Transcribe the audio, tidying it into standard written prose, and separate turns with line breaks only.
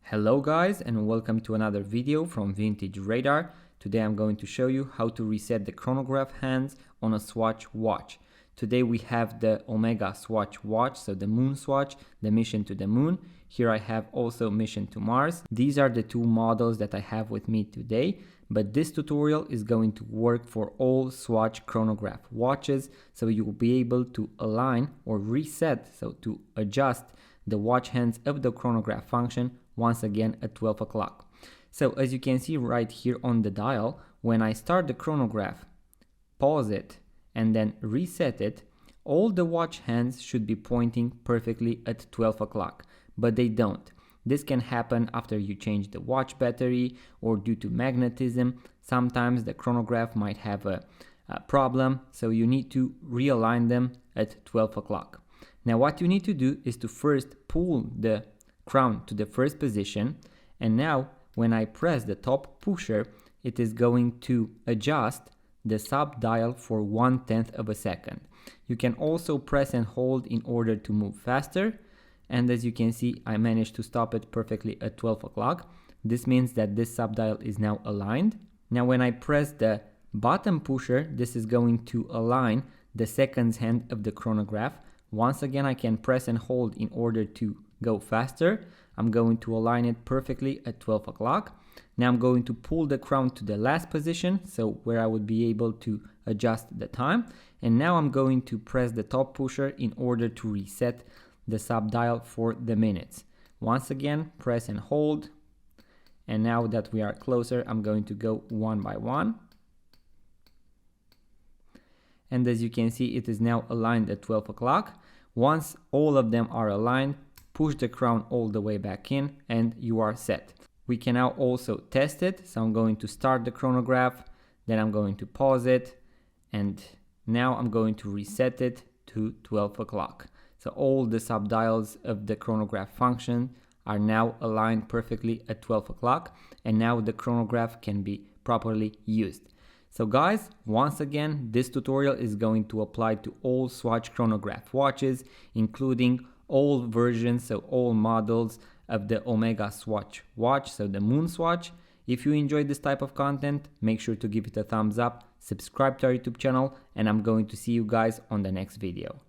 Hello guys, and welcome to another video from Vintage Radar. Today I'm going to show you how to reset the chronograph hands on a Swatch watch. Today we have the Omega Swatch watch, so the MoonSwatch, the Mission to the Moon. Here I have also Mission to Mars. These are the two models that I have with me today, but this tutorial is going to work for all Swatch chronograph watches, so you will be able to align or reset, so to adjust the watch hands of the chronograph function once again at 12 o'clock. So as you can see right here on the dial, when I start the chronograph, pause it, and then reset it, all the watch hands should be pointing perfectly at 12 o'clock, but they don't. This can happen after you change the watch battery or due to magnetism. Sometimes the chronograph might have a problem, so you need to realign them at 12 o'clock. Now what you need to do is to first pull the crown to the first position, and now when I press the top pusher, it is going to adjust the sub dial for 1/10 of a second. You can also press and hold in order to move faster, and as you can see, I managed to stop it perfectly at 12 o'clock. This means that this sub dial is now aligned. Now when I press the bottom pusher, this is going to align the seconds hand of the chronograph. Once again, I can press and hold in order to go faster. I'm going to align it perfectly at 12 o'clock. Now I'm going to pull the crown to the last position, so where I would be able to adjust the time. And now I'm going to press the top pusher in order to reset the sub dial for the minutes. Once again, press and hold. And now that we are closer, I'm going to go one by one. And as you can see, it is now aligned at 12 o'clock. Once all of them are aligned, push the crown all the way back in and you are set. We can now also test it. So I'm going to start the chronograph, then I'm going to pause it, and now I'm going to reset it to 12 o'clock. So all the subdials of the chronograph function are now aligned perfectly at 12 o'clock, and now the chronograph can be properly used. So guys, once again, this tutorial is going to apply to all Swatch chronograph watches, including all versions, so all models of the Omega Swatch watch, so the MoonSwatch. If you enjoyed this type of content, make sure to give it a thumbs up, subscribe to our YouTube channel, and I'm going to see you guys on the next video.